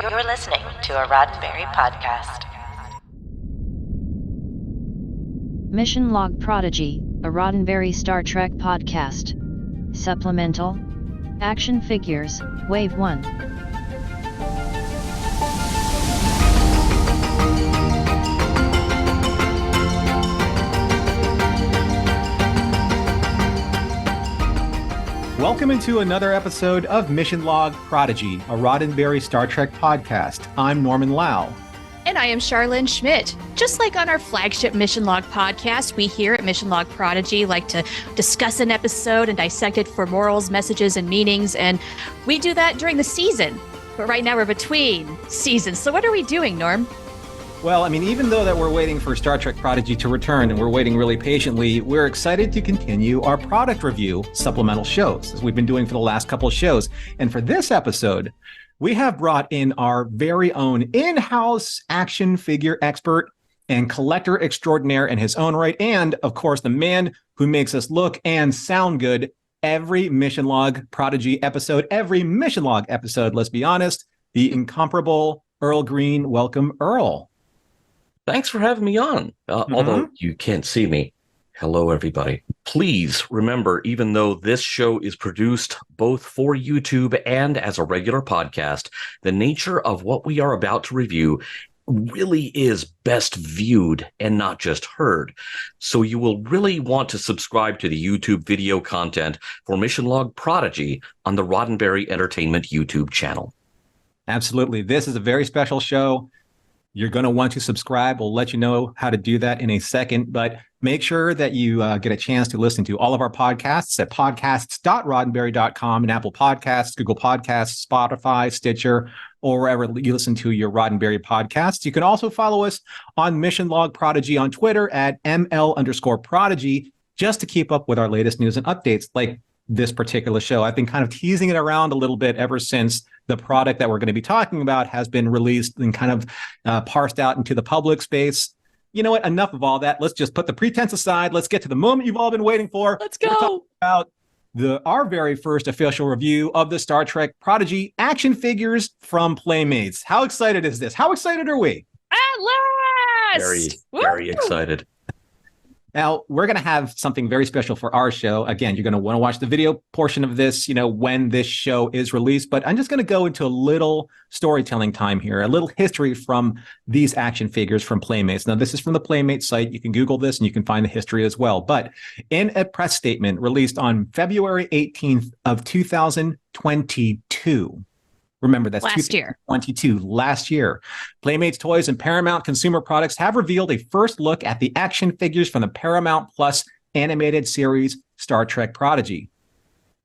You're listening to a Roddenberry podcast. Mission Log Prodigy, a Roddenberry Star Trek podcast. Supplemental. Action Figures, Wave 1. Welcome into another episode of Mission Log Prodigy, a Roddenberry Star Trek podcast. I'm Norman Lau. And I am Charlene Schmidt. Just like on our flagship Mission Log podcast, we here at Mission Log Prodigy like to discuss an episode and dissect it for morals, messages, and meanings. And we do that during the season. But right now we're between seasons. So what are we doing, Norm? Well, I mean, even though that we're waiting for Star Trek Prodigy to return, and we're waiting really patiently, we're excited to continue our product review supplemental shows, as we've been doing for the last couple of shows. And for this episode, we have brought in our very own in-house action figure expert and collector extraordinaire in his own right, and, of course, the man who makes us look and sound good every Mission Log Prodigy episode, every Mission Log episode, let's be honest, the incomparable Earl Green. Welcome, Earl. Thanks for having me on. Although you can't see me. Hello, everybody. Please remember, even though this show is produced both for YouTube and as a regular podcast, the nature of what we are about to review really is best viewed and not just heard. So you will really want to subscribe to the YouTube video content for Mission Log Prodigy on the Roddenberry Entertainment YouTube channel. Absolutely. This is a very special show. You're going to want to subscribe. We'll let you know how to do that in a second, but make sure that you get a chance to listen to all of our podcasts at podcasts.roddenberry.com and Apple Podcasts, Google Podcasts, Spotify, Stitcher, or wherever you listen to your Roddenberry podcasts. You can also follow us on Mission Log Prodigy on Twitter at ML_Prodigy, just to keep up with our latest news and updates like this particular show. I've been kind of teasing it around a little bit ever since the product that we're going to be talking about has been released and kind of parsed out into the public space. You know what? Enough of all that. Let's just put the pretense aside. Let's get to the moment you've all been waiting for. Let's go. We're talking about our very first official review of the Star Trek Prodigy action figures from Playmates. How excited is this? How excited are we? At last! Very excited. Now, we're going to have something very special for our show. Again, you're going to want to watch the video portion of this, when this show is released. But I'm just going to go into a little storytelling time here, a little history from these action figures from Playmates. Now, this is from the Playmates site. You can Google this and you can find the history as well. But in a press statement released on February 18th of 2022, remember, that's last year. Last year. Playmates Toys and Paramount Consumer Products have revealed a first look at the action figures from the Paramount Plus animated series Star Trek Prodigy.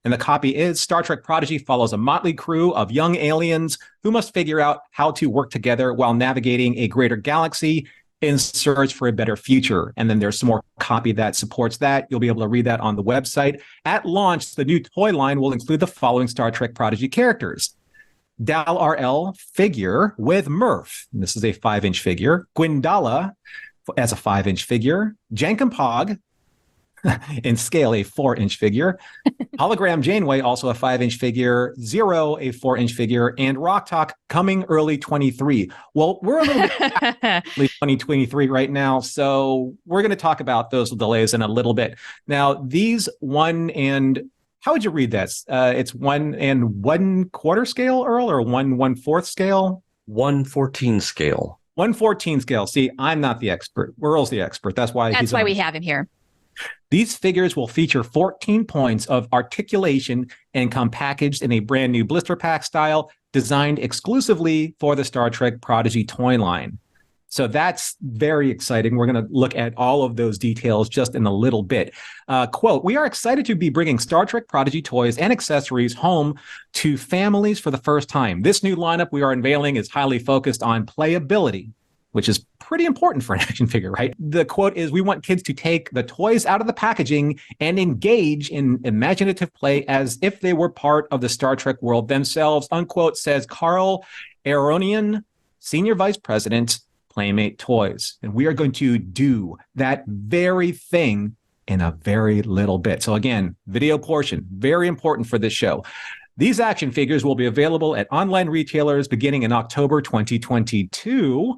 And the copy is Star Trek Prodigy follows a motley crew of young aliens who must figure out how to work together while navigating a greater galaxy in search for a better future. And then there's some more copy that supports that. You'll be able to read that on the website. At launch, the new toy line will include the following Star Trek Prodigy characters: Dal RL figure with Murph. And this is a 5-inch figure. Gwendala as a 5-inch figure. Jankum Pog in scale, a 4-inch figure. Hologram Janeway, also a 5-inch figure. Zero, a 4-inch figure. And Rock Talk coming early 23. Well, we're a little bit early 2023 right now, so we're going to talk about those delays in a little bit. Now, these how would you read that? It's 1 1/4 scale, Earl, or 1 1/4 scale? 1/14 scale. 1/14 scale. See, I'm not the expert. Earl's the expert. That's why we have him here. These figures will feature 14 points of articulation and come packaged in a brand new blister pack style designed exclusively for the Star Trek Prodigy toy line. So that's very exciting. We're going to look at all of those details just in a little bit. Quote, "We are excited to be bringing Star Trek Prodigy toys and accessories home to families for the first time. This new lineup we are unveiling is highly focused on playability," which is pretty important for an action figure, right? The quote is, "We want kids to take the toys out of the packaging and engage in imaginative play as if they were part of the Star Trek world themselves," unquote, says Carl Aronian, Senior Vice President, Playmate Toys. And we are going to do that very thing in a very little bit. So again, video portion, very important for this show. These action figures will be available at online retailers beginning in October 2022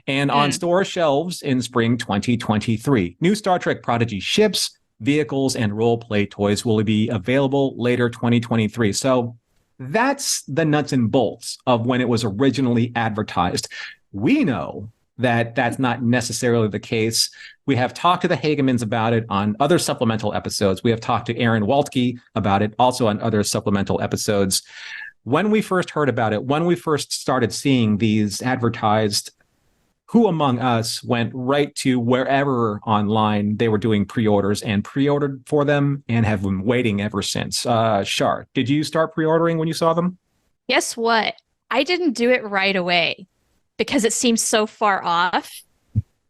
and on store shelves in spring 2023. New Star Trek Prodigy ships, vehicles, and role-play toys will be available later 2023. So that's the nuts and bolts of when it was originally advertised. We know that that's not necessarily the case. We have talked to the Hagemans about it on other supplemental episodes. We have talked to Aaron Waltke about it also on other supplemental episodes. When we first heard about it, when we first started seeing these advertised, who among us went right to wherever online they were doing pre-orders and pre-ordered for them and have been waiting ever since? Shar, did you start pre-ordering when you saw them? Guess what? I didn't do it right away because it seems so far off.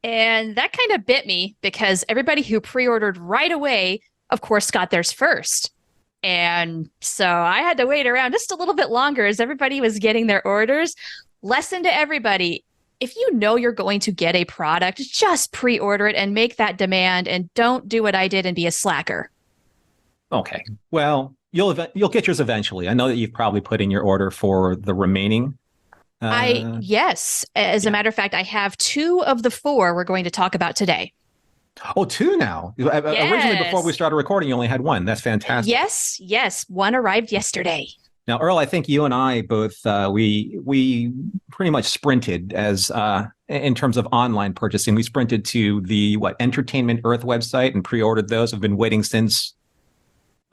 And that kind of bit me because everybody who pre-ordered right away, of course, got theirs first. And so I had to wait around just a little bit longer as everybody was getting their orders. Lesson to everybody. If you know you're going to get a product, just pre-order it and make that demand, and don't do what I did and be a slacker. Okay. Well, you'll get yours eventually. I know that you've probably put in your order for the remaining. Yes. As a matter of fact, I have 2 of the 4 we're going to talk about today. Oh, 2 now. Yes. Originally, before we started recording, you only had 1. That's fantastic. Yes. One arrived yesterday. Now, Earl, I think you and I both we pretty much sprinted as in terms of online purchasing. We sprinted to the Entertainment Earth website and pre-ordered those. I've been waiting since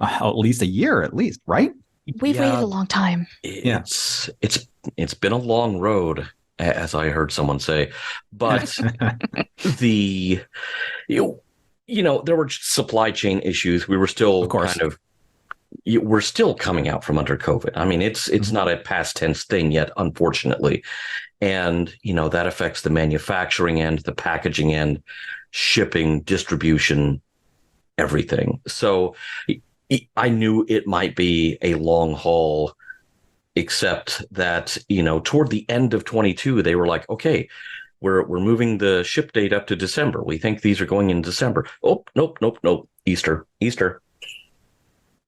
at least a year, at least, right? We've waited a long time. It's been a long road, as I heard someone say, but there were supply chain issues. We were still of course. We're still coming out from under COVID. I mean, it's not a past tense thing yet, unfortunately. And, that affects the manufacturing end, the packaging end, shipping, distribution, everything. So I knew it might be a long haul, except that, toward the end of 22, they were like, okay, we're moving the ship date up to December. We think these are going in December. Oh, nope. Easter.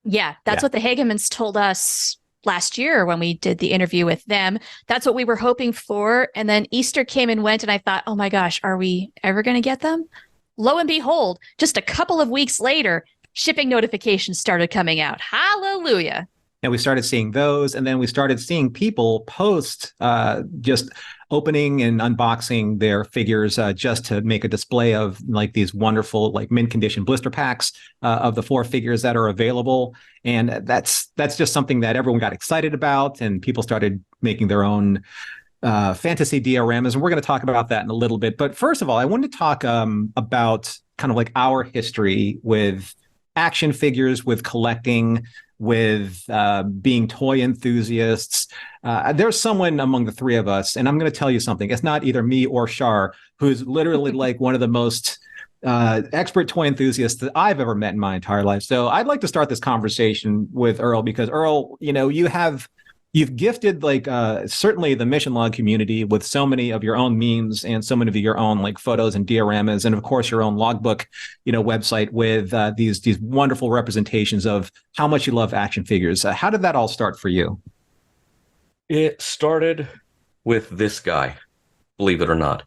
Yeah, that's what the Hagemans told us last year when we did the interview with them. That's what we were hoping for. And then Easter came and went, and I thought, oh my gosh, are we ever going to get them? Lo and behold, just a couple of weeks later, shipping notifications started coming out. Hallelujah. And we started seeing those, and then we started seeing people post just opening and unboxing their figures just to make a display of like these wonderful like mint condition blister packs of the 4 figures that are available. And that's just something that everyone got excited about, and people started making their own fantasy dioramas. And we're going to talk about that in a little bit. But first of all, I wanted to talk about kind of like our history with action figures, with collecting, with being toy enthusiasts. There's someone among the 3 of us, and I'm going to tell you something. It's not either me or Shar, who's literally like one of the most expert toy enthusiasts that I've ever met in my entire life. So I'd like to start this conversation with Earl, because Earl, you've gifted like certainly the Mission Log community with so many of your own memes and so many of your own like photos and dioramas, and of course your own logbook, website with these wonderful representations of how much you love action figures. How did that all start for you? It started with this guy, believe it or not,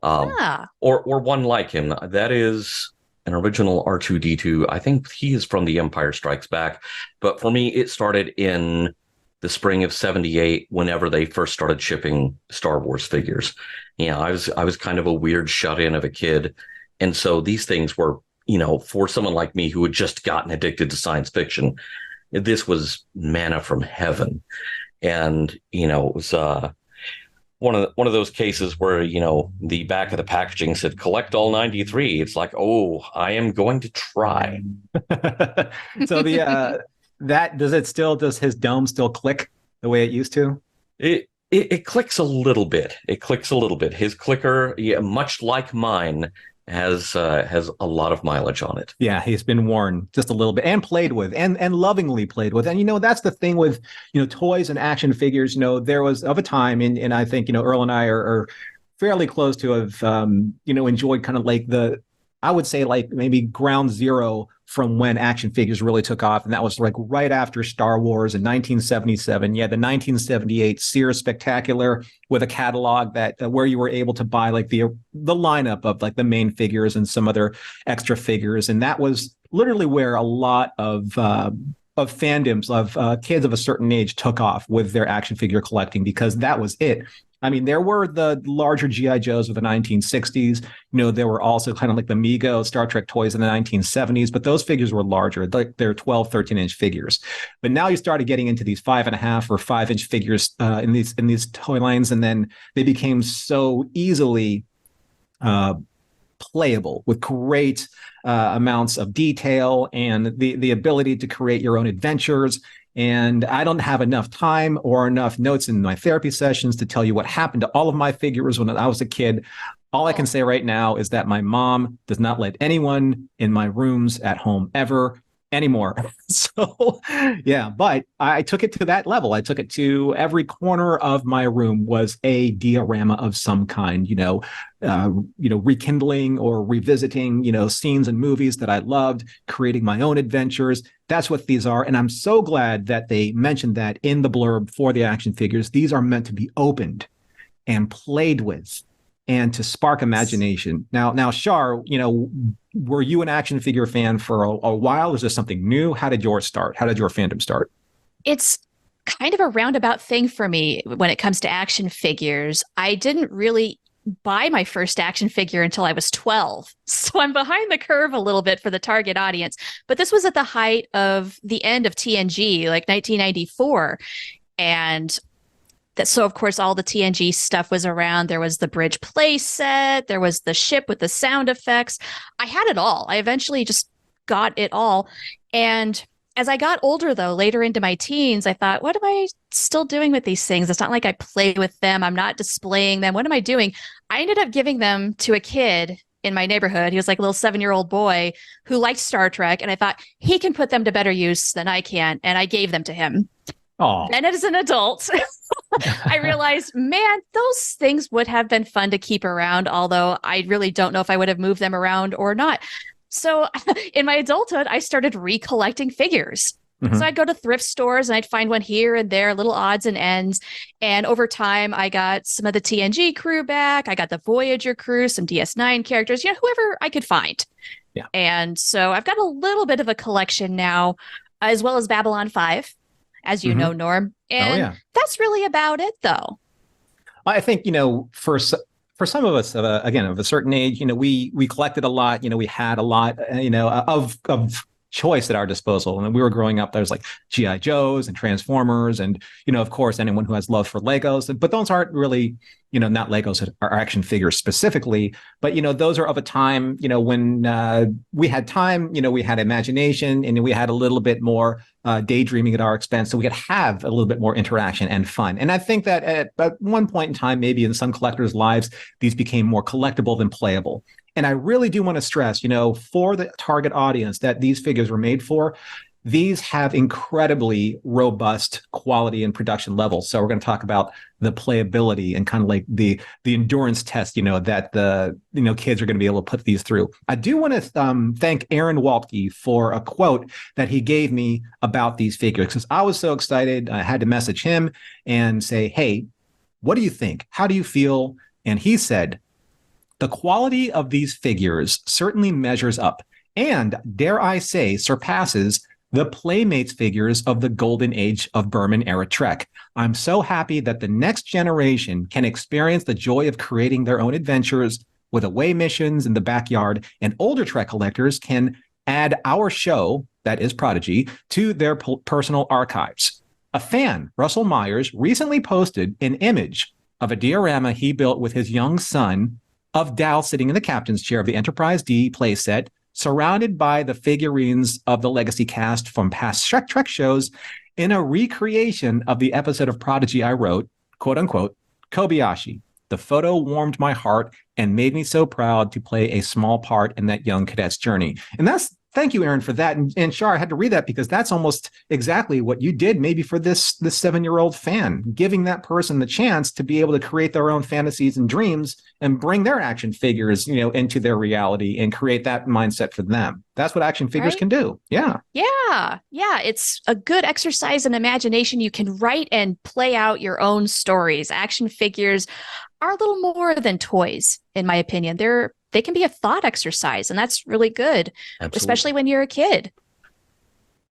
or one like him. That is an original R2-D2. I think he is from The Empire Strikes Back, but for me, it started in the spring of '78, whenever they first started shipping Star Wars figures. I was kind of a weird shut-in of a kid. And so these things were, for someone like me who had just gotten addicted to science fiction, this was manna from heaven. And, it was one of those cases where, the back of the packaging said, collect all 93. It's like, oh, I am going to try. So does his dome still click the way it used to? It clicks a little bit. His clicker, much like mine, has a lot of mileage on it. Yeah, he's been worn just a little bit and played with and lovingly played with. And, that's the thing with, toys and action figures. There was of a time, and I think, Earl and I are fairly close to have, enjoyed kind of like the I would say like maybe ground zero from when action figures really took off. And that was like right after Star Wars in 1977. Yeah, the 1978 Sears Spectacular with a catalog that where you were able to buy like the lineup of like the main figures and some other extra figures. And that was literally where a lot of fandoms of kids of a certain age took off with their action figure collecting, because that was it. I mean, there were the larger G.I. Joes of the 1960s. There were also kind of like the Mego Star Trek toys in the 1970s, but those figures were larger. They're 12, 13-inch figures. But now you started getting into these 5.5 or 5-inch figures in these toy lines, and then they became so easily playable with great amounts of detail and the ability to create your own adventures. And I don't have enough time or enough notes in my therapy sessions to tell you what happened to all of my figures when I was a kid. All I can say right now is that my mom does not let anyone in my rooms at home ever anymore. So, yeah, but I took it to that level. I took it to every corner of my room was a diorama of some kind, rekindling or revisiting, scenes and movies that I loved, creating my own adventures. That's what these are. And I'm so glad that they mentioned that in the blurb for the action figures. These are meant to be opened and played with and to spark imagination. Now, Shar, were you an action figure fan for a while? Is this something new? How did yours start? How did your fandom start? It's kind of a roundabout thing for me when it comes to action figures. I didn't really buy my first action figure until I was 12. So I'm behind the curve a little bit for the target audience. But this was at the height of the end of TNG, like 1994. And so, of course, all the TNG stuff was around. There was the bridge play set. There was the ship with the sound effects. I had it all. I eventually just got it all. And as I got older, though, later into my teens, I thought, what am I still doing with these things? It's not like I play with them. I'm not displaying them. What am I doing? I ended up giving them to a kid in my neighborhood. He was like a little 7-year-old boy who liked Star Trek. And I thought he can put them to better use than I can. And I gave them to him. Oh. And as an adult, I realized, man, those things would have been fun to keep around, although I really don't know if I would have moved them around or not. So in my adulthood, I started recollecting figures. Mm-hmm. So I'd go to thrift stores and I'd find one here and there, little odds and ends. And over time, I got some of the TNG crew back. I got the Voyager crew, some DS9 characters, whoever I could find. Yeah. And so I've got a little bit of a collection now, as well as Babylon 5. As you know, Norm. And that's really about it, though. I think, for some of us, again, of a certain age, we collected a lot, we had a lot, of choice at our disposal. And when we were growing up, there's like G.I. Joes and Transformers and, of course, anyone who has love for Legos. But those aren't really, not Legos that are action figures specifically. But, those are of a time, when we had time, we had imagination and we had a little bit more daydreaming at our expense. So we could have a little bit more interaction and fun. And I think that at one point in time, maybe in some collectors' lives, these became more collectible than playable. And I really do want to stress, for the target audience that these figures were made for, these have incredibly robust quality and production levels. So we're going to talk about the playability and kind of like the endurance test, that the kids are going to be able to put these through. I do want to thank Aaron Waltke for a quote that he gave me about these figures, because I was so excited. I had to message him and say, hey, what do you think? How do you feel? And he said, the quality of these figures certainly measures up and, dare I say, surpasses the Playmates figures of the golden age of Berman-era Trek. I'm so happy that the next generation can experience the joy of creating their own adventures with away missions in the backyard, and older Trek collectors can add our show, that is Prodigy, to their personal archives. A fan, Russell Myers, recently posted an image of a diorama he built with his young son of Dal sitting in the captain's chair of the Enterprise D playset, surrounded by the figurines of the legacy cast from past Trek shows, in a recreation of the episode of Prodigy I wrote, quote unquote, Kobayashi. The photo warmed my heart and made me so proud to play a small part in that young cadet's journey. And that's thank you, Aaron, for that. And Shar, I had to read that because that's almost exactly what you did maybe for this 7-year-old fan, giving that person the chance to be able to create their own fantasies and dreams and bring their action figures, into their reality and create that mindset for them. That's what action figures can do. Yeah. Yeah. Yeah. It's a good exercise in imagination. You can write and play out your own stories. Action figures are a little more than toys, in my opinion. They can be a thought exercise, and that's really good, Absolutely. Especially when you're a kid.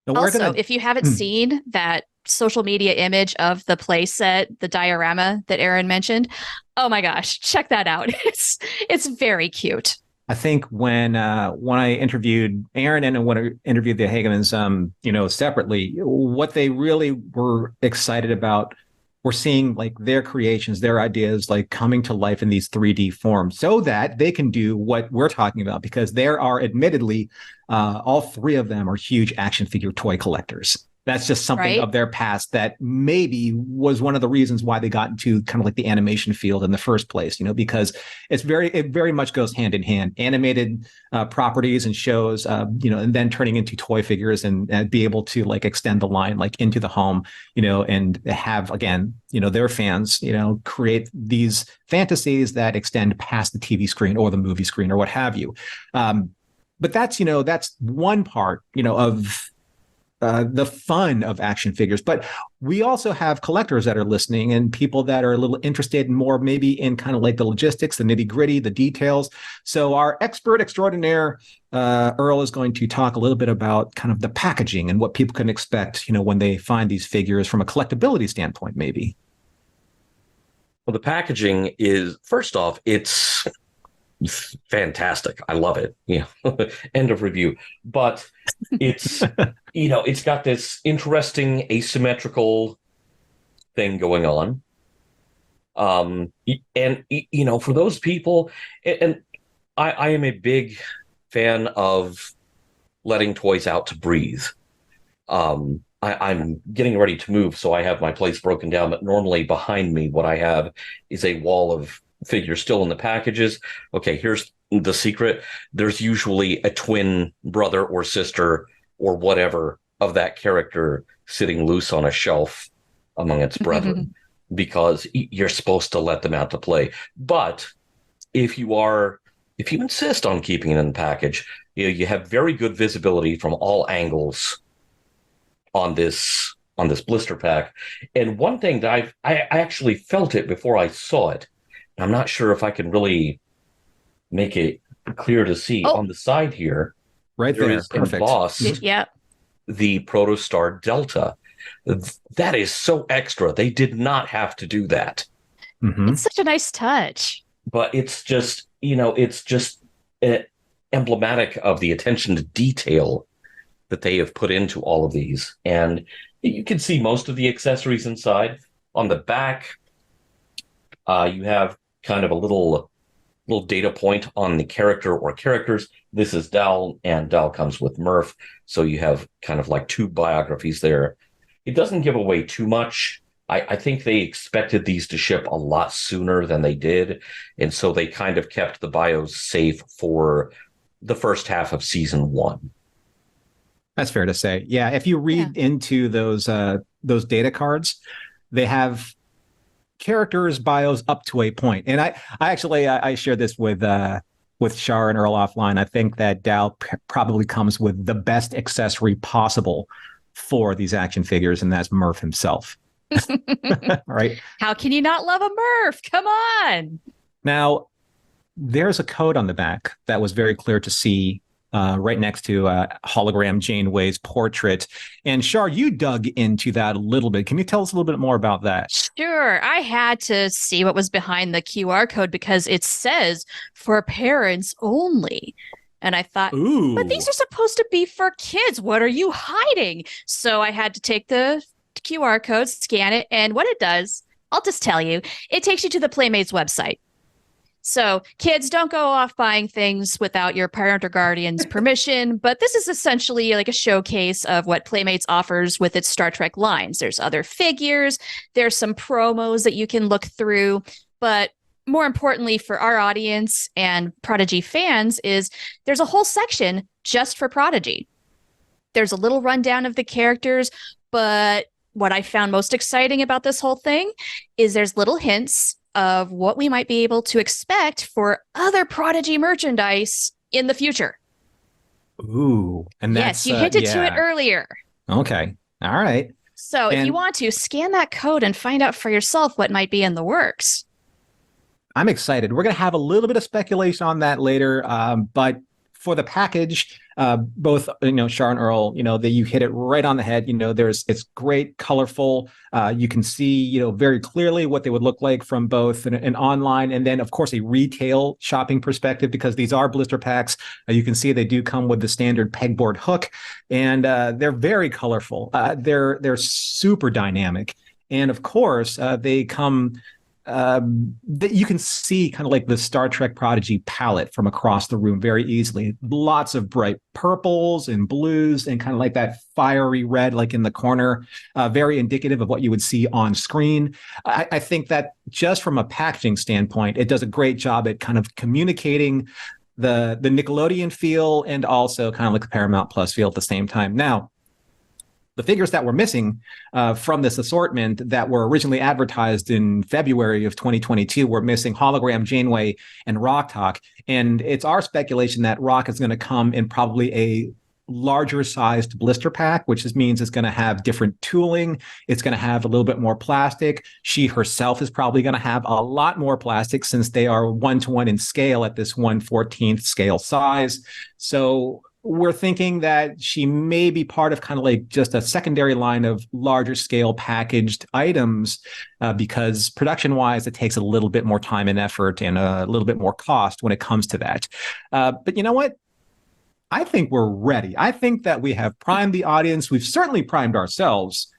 Now, Also, if you haven't seen that social media image of the play set, the diorama that Aaron mentioned, oh my gosh, check that out. It's very cute. I think when I interviewed Aaron and when I interviewed the Hagemans, separately, what they really were excited about were seeing like their creations, their ideas, like coming to life in these 3D forms, so that they can do what we're talking about. Because there are, admittedly, all three of them are huge action figure toy collectors. That's just something of their past that maybe was one of the reasons why they got into kind of like the animation field in the first place, because it very much goes hand in hand. Animated properties and shows, and then turning into toy figures and be able to like extend the line like into the home, and have, again, their fans, create these fantasies that extend past the TV screen or the movie screen or what have you. But that's one part, of the fun of action figures. But we also have collectors that are listening and people that are a little interested in more maybe in kind of like the logistics, the nitty gritty, the details. So our expert extraordinaire, Earl, is going to talk a little bit about kind of the packaging and what people can expect, when they find these figures from a collectability standpoint, maybe. Well, the packaging is, first off, it's fantastic. I love it. End of review. But it's, it's got this interesting asymmetrical thing going on. And, for those people, and I am a big fan of letting toys out to breathe. I'm getting ready to move, so I have my place broken down. But normally behind me, what I have is a wall of figures still in the packages. Okay, here's the secret. There's usually a twin brother or sister or whatever of that character sitting loose on a shelf among its brethren, because you're supposed to let them out to play. But if you insist on keeping it in the package, you have very good visibility from all angles on this blister pack. And one thing that I actually felt it before I saw it. I'm not sure if I can really make it clear to see on the side here. Right there, is perfect. Embossed Yeah. the Protostar Delta. That is so extra. They did not have to do that. Mm-hmm. It's such a nice touch. But it's just, emblematic of the attention to detail that they have put into all of these. And you can see most of the accessories inside. On the back, you have kind of a little data point on the character or characters. This is Dal, and Dal comes with Murph. So you have kind of like two biographies there. It doesn't give away too much. I think they expected these to ship a lot sooner than they did. And so they kind of kept the bios safe for the first half of season 1. That's fair to say. Yeah. If you read into those data cards, they have characters' bios up to a point. And I shared this with Shar and Earl offline. I think that Dal probably comes with the best accessory possible for these action figures, and that's Murph himself. Right? How can you not love a Murph? Come on. Now, there's a code on the back that was very clear to see right next to hologram Janeway's portrait. And Shar, you dug into that a little bit. Can you tell us a little bit more about that? Sure. I had to see what was behind the QR code because it says for parents only. And I thought, but these are supposed to be for kids. What are you hiding? So I had to take the QR code, scan it, and what it does, I'll just tell you, it takes you to the Playmates website. So kids, don't go off buying things without your parent or guardian's permission, but this is essentially like a showcase of what Playmates offers with its Star Trek lines. There's other figures, there's some promos that you can look through, but more importantly for our audience and Prodigy fans is there's a whole section just for Prodigy. There's a little rundown of the characters, but what I found most exciting about this whole thing is there's little hints of what we might be able to expect for other Prodigy merchandise in the future. Ooh, and that's yes, you hinted to it earlier. Okay, all right. So if you want to, scan that code and find out for yourself what might be in the works. I'm excited. We're going to have a little bit of speculation on that later, but for the package, both Shar and Earl, that you hit it right on the head. It's great, colorful. You can see very clearly what they would look like from both an online and then of course a retail shopping perspective, because these are blister packs. You can see they do come with the standard pegboard hook, and they're very colorful. They're super dynamic, and of course they come. That you can see kind of like the Star Trek Prodigy palette from across the room very easily. Lots of bright purples and blues and kind of like that fiery red, like in the corner, very indicative of what you would see on screen. I think that just from a packaging standpoint, it does a great job at kind of communicating the Nickelodeon feel and also kind of like the Paramount Plus feel at the same time. Now, the figures that were missing from this assortment that were originally advertised in February of 2022 were missing Hologram, Janeway, and Rock Talk. And it's our speculation that Rock is going to come in probably a larger sized blister pack, which means it's going to have different tooling. It's going to have a little bit more plastic. She herself is probably going to have a lot more plastic since they are 1-to-1 in scale at this 1/14th scale size. So we're thinking that she may be part of kind of like just a secondary line of larger scale packaged items because production wise, it takes a little bit more time and effort and a little bit more cost when it comes to that. But you know what? I think we're ready. I think that we have primed the audience. We've certainly primed ourselves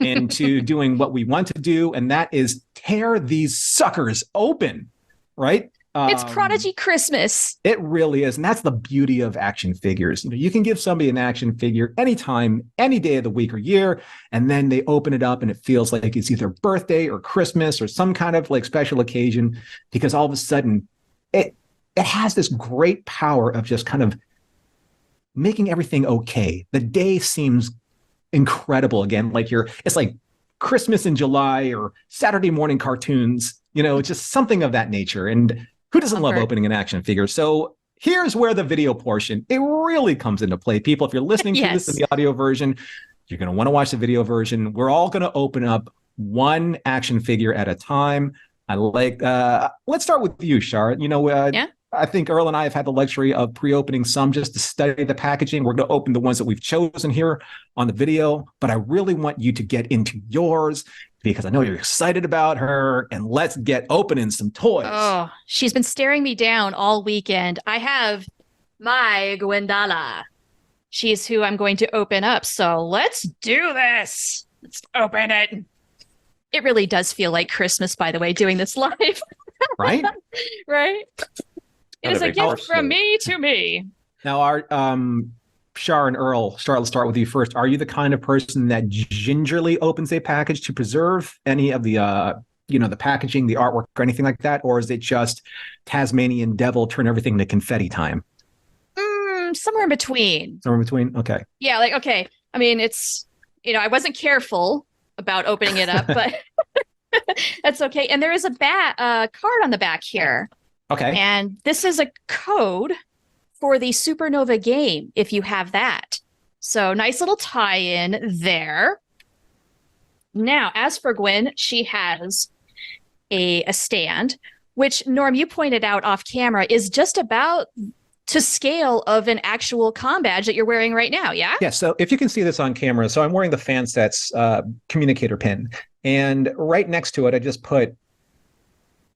into doing what we want to do. And that is tear these suckers open, right? It's Prodigy Christmas. It really is. And that's the beauty of action figures. You can give somebody an action figure anytime, any day of the week or year, and then they open it up and it feels like it's either birthday or Christmas or some kind of like special occasion, because all of a sudden it has this great power of just kind of making everything okay. The day seems incredible again. It's like Christmas in July or Saturday morning cartoons, just something of that nature. And who doesn't love opening an action figure? So here's where the video portion, it really comes into play. People, if you're listening to this in the audio version, you're going to want to watch the video version. We're all going to open up one action figure at a time. Let's start with you, Shar. I think Earl and I have had the luxury of pre-opening some just to study the packaging. We're going to open the ones that we've chosen here on the video, but I really want you to get into yours because I know you're excited about her, and let's get opening some toys. Oh, she's been staring me down all weekend. I have my Gwendala. She's who I'm going to open up. So let's do this. Let's open it. It really does feel like Christmas, by the way, doing this live. Right? Right? It is a gift from me to me. Now, our Shar and Earl, let's start with you first. Are you the kind of person that gingerly opens a package to preserve any of the, the packaging, the artwork, or anything like that? Or is it just Tasmanian devil, turn everything to confetti time? Somewhere in between. Somewhere in between? Okay. Yeah, okay. I mean, it's, I wasn't careful about opening it up, but that's okay. And there is a card on the back here. Okay. And this is a code for the Supernova game, if you have that. So nice little tie-in there. Now, as for Gwen, she has a stand, which, Norm, you pointed out off camera, is just about to scale of an actual comm badge that you're wearing right now, yeah? Yeah, so if you can see this on camera, so I'm wearing the Fansets communicator pin. And right next to it, I just put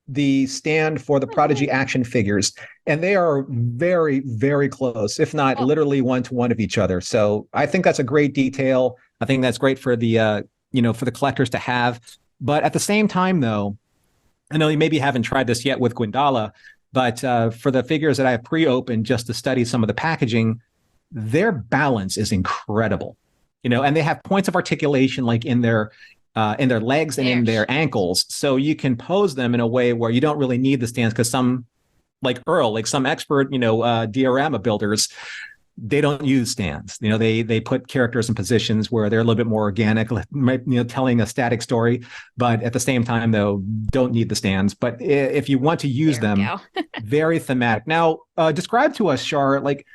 the stand for the Prodigy action figures, and they are very, very close, if not literally 1-to-1 of each other. So I think that's a great detail. I think that's great for the, for the collectors to have. But at the same time, though, I know you maybe haven't tried this yet with Gwendala, but for the figures that I have pre-opened just to study some of the packaging, their balance is incredible, and they have points of articulation like in their legs and in their ankles. So you can pose them in a way where you don't really need the stands, because some, like Earl, like some expert, diorama builders, they don't use stands. They put characters in positions where they're a little bit more organic, telling a static story, but at the same time, though, don't need the stands. But if you want to use them, very thematic. Now, describe to us, Shar, like,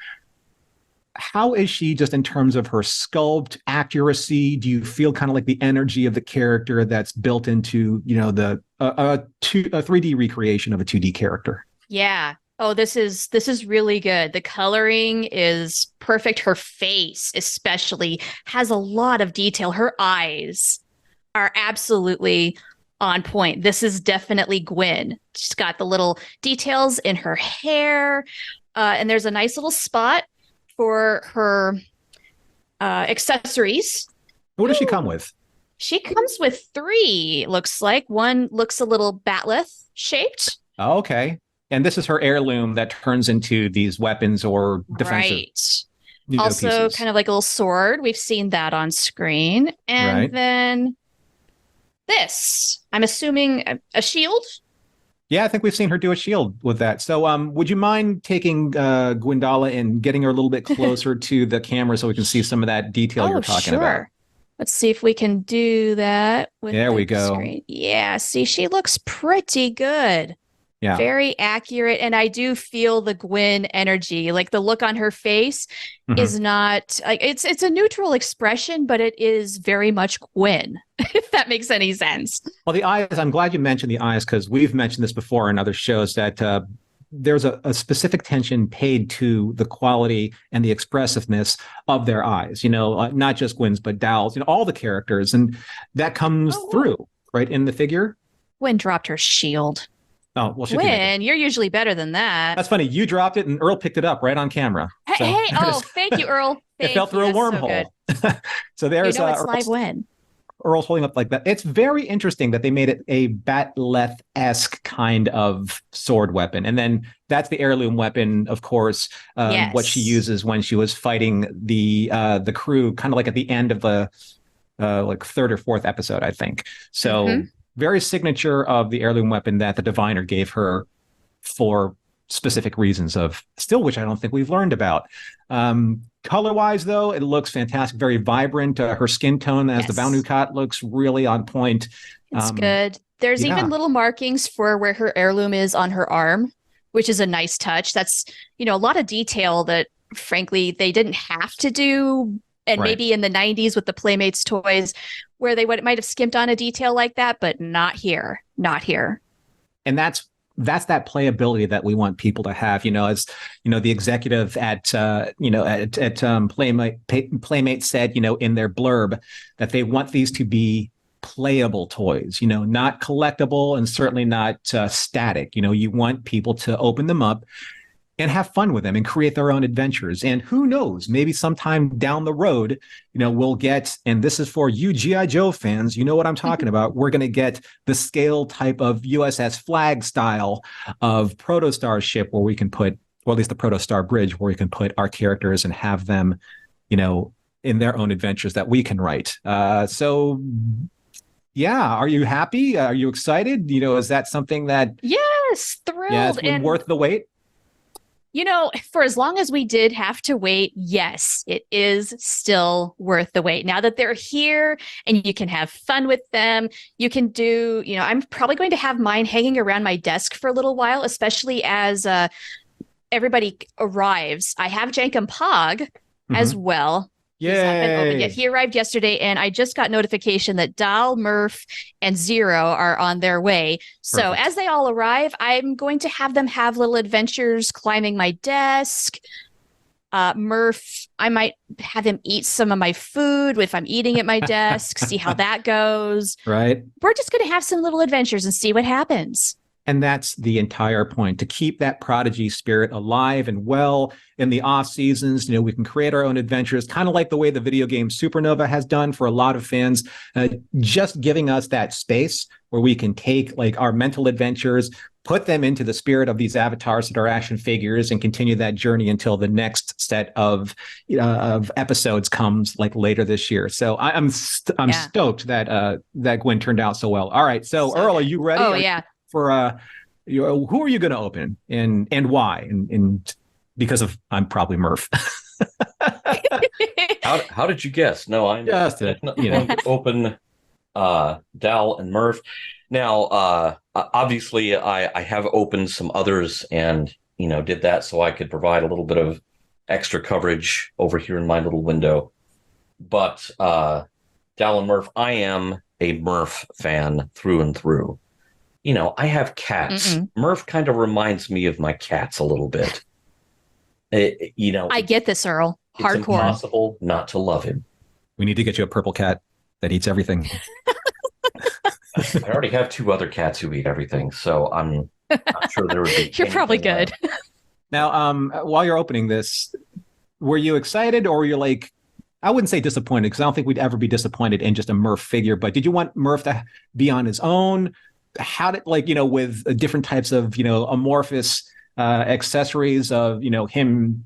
how is she just in terms of her sculpt accuracy? Do you feel kind of like the energy of the character that's built into, the a 3D recreation of a 2D character? Yeah. Oh, this is really good. The coloring is perfect. Her face especially has a lot of detail. Her eyes are absolutely on point. This is definitely Gwen. She's got the little details in her hair. And there's a nice little spot for her accessories. What does she come with? She comes with 3, looks like. One looks a little batleth shaped. Oh, okay. And this is her heirloom that turns into these weapons or defensive. Right. Also, pieces. kind of like a little sword. We've seen that on screen. And then this, I'm assuming a shield. Yeah, I think we've seen her do a shield with that. So would you mind taking Gwendala and getting her a little bit closer to the camera so we can see some of that detail you're talking about? Let's see if we can do that with there we go. Screen. Yeah, see, she looks pretty good. Yeah. Very accurate. And I do feel the Gwen energy. Like the look on her face is not like it's a neutral expression, but it is very much Gwen, if that makes any sense. Well, the eyes, I'm glad you mentioned the eyes, because we've mentioned this before in other shows that there's a specific attention paid to the quality and the expressiveness of their eyes, not just Gwen's, but Dowell's, all the characters. And that comes through, right, in the figure. Gwen dropped her shield. Oh, well, Gwen, you're usually better than that. That's funny. You dropped it and Earl picked it up right on camera. Hey, thank you, Earl. It fell through a wormhole. So there's it's live Gwen. Earl's holding up like that. It's very interesting that they made it a Batleth-esque kind of sword weapon. And then that's the heirloom weapon, of course, what she uses when she was fighting the crew, kind of like at the end of the like 3rd or 4th episode, I think. So very signature of the heirloom weapon that the diviner gave her for specific reasons of still, which I don't think we've learned about. Color-wise, though, it looks fantastic, very vibrant. Her skin tone as the Banu-Kat looks really on point. It's good. There's even little markings for where her heirloom is on her arm, which is a nice touch. That's, a lot of detail that, frankly, they didn't have to do. And maybe in the 90s with the Playmates toys where they might have skimped on a detail like that, but not here. Not here. And that's that playability that we want people to have, as the executive at Playmate said, in their blurb that they want these to be playable toys, not collectible and certainly not static. You want people to open them up and have fun with them and create their own adventures. And who knows, maybe sometime down the road, we'll get, and this is for you G.I. Joe fans, you know what I'm talking about. We're going to get the scale type of USS Flag style of Protostar ship where we can put, or at least the Protostar bridge, where we can put our characters and have them, in their own adventures that we can write. So yeah, are you happy? Are you excited? Is that something that... Yes, thrilled. Yeah, it's been worth the wait? For as long as we did have to wait, yes, it is still worth the wait. Now that they're here and you can have fun with them, you can do, I'm probably going to have mine hanging around my desk for a little while, especially as everybody arrives. I have Jankum Pog as well. Yay. He's not been open yet. He arrived yesterday, and I just got notification that Dal, Murph, and Zero are on their way. So as they all arrive, I'm going to have them have little adventures climbing my desk. Murph, I might have him eat some of my food if I'm eating at my desk, see how that goes. Right. We're just going to have some little adventures and see what happens. And that's the entire point, to keep that Prodigy spirit alive and well in the off seasons. We can create our own adventures, kind of like the way the video game Supernova has done for a lot of fans, just giving us that space where we can take like our mental adventures, put them into the spirit of these avatars that are action figures, and continue that journey until the next set of episodes comes like later this year. So I'm stoked that that Gwen turned out so well. All right, so Earl, are you ready? Oh yeah. For who are you going to open and why? And because of I'm probably Murph. How did you guess? No, I'm Just definitely going to open Dal and Murph. Now, obviously, I have opened some others and, did that so I could provide a little bit of extra coverage over here in my little window. But Dal and Murph, I am a Murph fan through and through. I have cats. Murph kind of reminds me of my cats a little bit. I get this, Earl. It's Hardcore. impossible not to love him. We need to get you a purple cat that eats everything. I already have 2 other cats who eat everything, so I'm sure there would be. You're probably good. Now, while you're opening this, were you excited or were you like, I wouldn't say disappointed because I don't think we'd ever be disappointed in just a Murph figure, but did you want Murph to be on his own? How did, with different types of, amorphous accessories of, him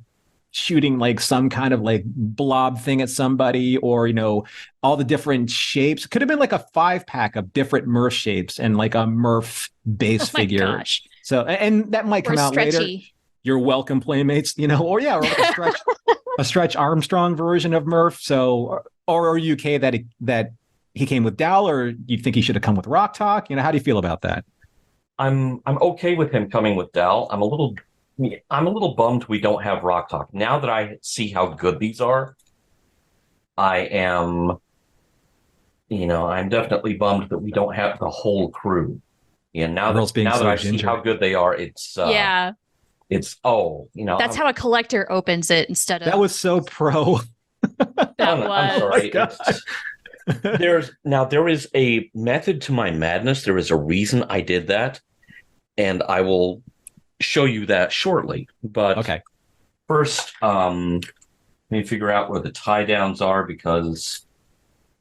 shooting like some kind of like blob thing at somebody or, all the different shapes? Could have been like a 5-pack of different Murph shapes and like a Murph base figure. Gosh. So, and that might come out later. You're welcome, Playmates, or like a stretch Armstrong version of Murph. So, or are you okay that he came with Dal, or you think he should have come with Rock Talk? How do you feel about that? I'm okay with him coming with Dal. I'm a little bummed we don't have Rock Talk. Now that I see how good these are, I am, I'm definitely bummed that we don't have the whole crew. Now that I see how good they are, it's It's that's how a collector opens it instead of that was so pro. I'm sorry. Oh there is a method to my madness. There is a reason I did that, and I will show you that shortly. But okay, first, let me figure out where the tie downs are because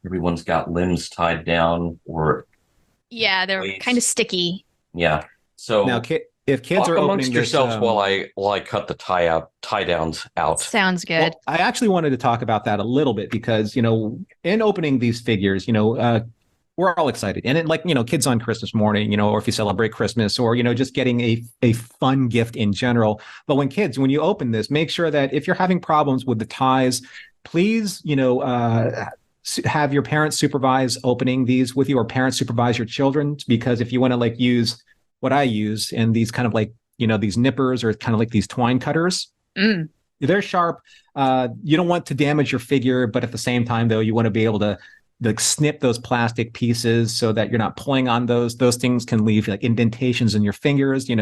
everyone's got limbs tied down or they're kind of sticky. Yeah. So now, if kids talk are amongst yourselves this, while I cut the tie downs out. Sounds good. Well, I actually wanted to talk about that a little bit because in opening these figures, we're all excited, and it kids on Christmas morning, or if you celebrate Christmas, or just getting a fun gift in general. But when you open this, make sure that if you're having problems with the ties, please have your parents supervise opening these with you, or parents supervise your children, because if you want to use what I use in these kind of these nippers or kind of like these twine cutters. They're sharp. You don't want to damage your figure, but at the same time, though, you want to be able to snip those plastic pieces so that you're not pulling on those. Those things can leave indentations in your fingers. We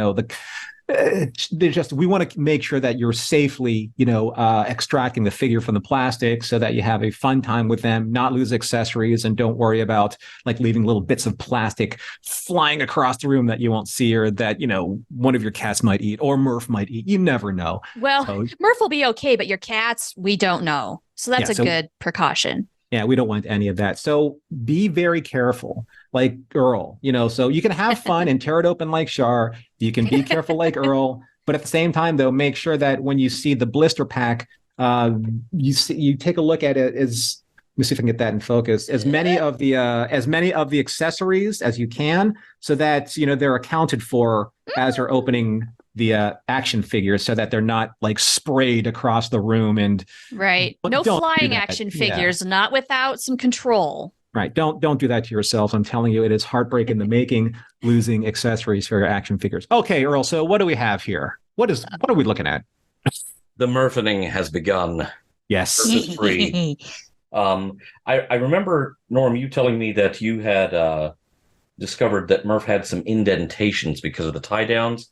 want to make sure that you're safely, extracting the figure from the plastic so that you have a fun time with them, not lose accessories, and don't worry about leaving little bits of plastic flying across the room that you won't see, or that, one of your cats might eat or Murph might eat. You never know. Well, Murph will be okay, but your cats, we don't know. So that's a good precaution. Yeah, we don't want any of that. So be very careful, like Earl, so you can have fun and tear it open like Char. You can be careful like Earl, but at the same time, though, make sure that when you see the blister pack, you take a look at it as, let me see if I can get that in focus, as many of the accessories as you can, so that, they're accounted for as you're opening the action figures, so that they're not sprayed across the room. And right, no flying action figures, not without some control. Right, don't do that to yourselves. I'm telling you, it is heartbreak in the making, losing accessories for your action figures. Okay, Earl, so what do we have here? What are we looking at? The Murphing has begun. Yes. Free. I remember, Norm, you telling me that you had discovered that Murph had some indentations because of the tie downs.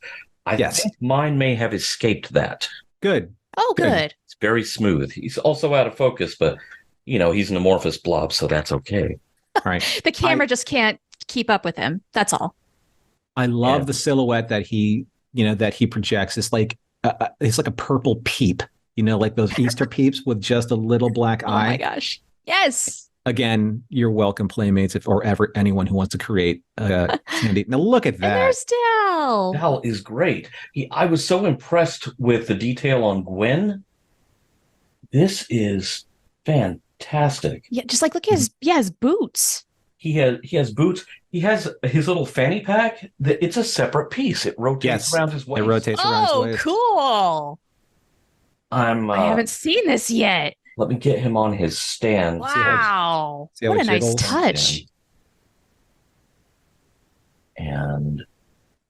I think mine may have escaped that. Good. Oh, good. It's very smooth. He's also out of focus, but he's an amorphous blob, so that's okay. Right. The camera just can't keep up with him. That's all. I love the silhouette that he projects. It's like a purple peep, like those Easter peeps with just a little black eye. Oh my gosh. Yes. Again, you're welcome, Playmates, or ever anyone who wants to create candy. Now look at that. And there's Dal. Dal is great. I was so impressed with the detail on Gwen. This is fantastic. Yeah, just look at his boots. He has boots. He has his little fanny pack. It's a separate piece. It rotates around his waist. It rotates around his waist. Oh, cool. I'm. I haven't seen this yet. Let me get him on his stand. Wow. See how What it a nice jiggles? touch. And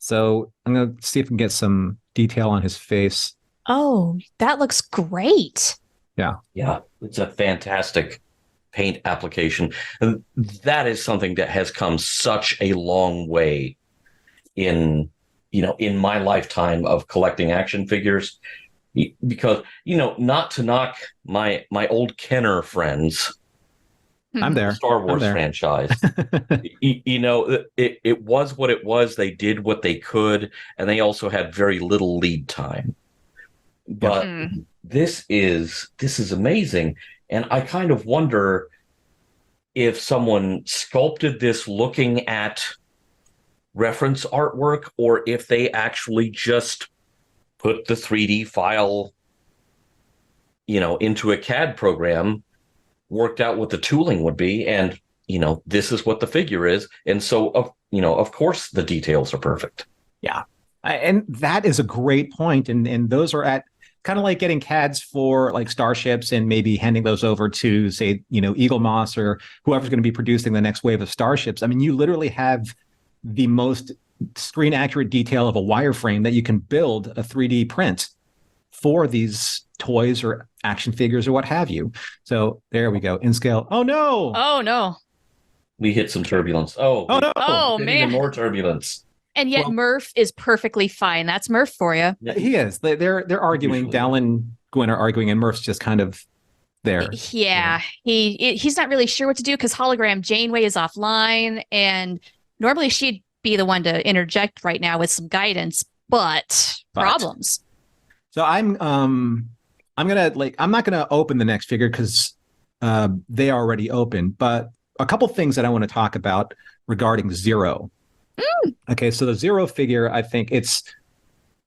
So I'm going to see if we can get some detail on his face. Oh, that looks great. yeah, it's a fantastic paint application. And that is something that has come such a long way in my lifetime of collecting action figures. Because, not to knock my old Kenner friends, I'm there. Star I'm Wars there. franchise. It was what it was. They did what they could, and they also had very little lead time. But this is amazing, and I kind of wonder if someone sculpted this looking at reference artwork, or if they actually just put the 3D file, into a CAD program, worked out what the tooling would be, and this is what the figure is, and so of course the details are perfect. Yeah, and that is a great point, and those are at kind of like getting CADs for like starships and maybe handing those over to, say, Eagle Moss or whoever's going to be producing the next wave of starships. I mean, you literally have the most screen accurate detail of a wireframe that you can build a 3D print for these toys or action figures or what have you. So there we go. In scale. Oh no. Oh no. We hit some turbulence. Oh no. Oh Even man. more turbulence. And yet Murph is perfectly fine. That's Murph for you. He is. They're arguing. Usually. Dal and Gwen are arguing, and Murph's just kind of there. Yeah. He's not really sure what to do because hologram Janeway is offline, and normally she'd be the one to interject right now with some guidance, but problems. So I'm not gonna open the next figure because they already opened, but a couple things that I want to talk about regarding Zero. Okay, so the Zero figure, I think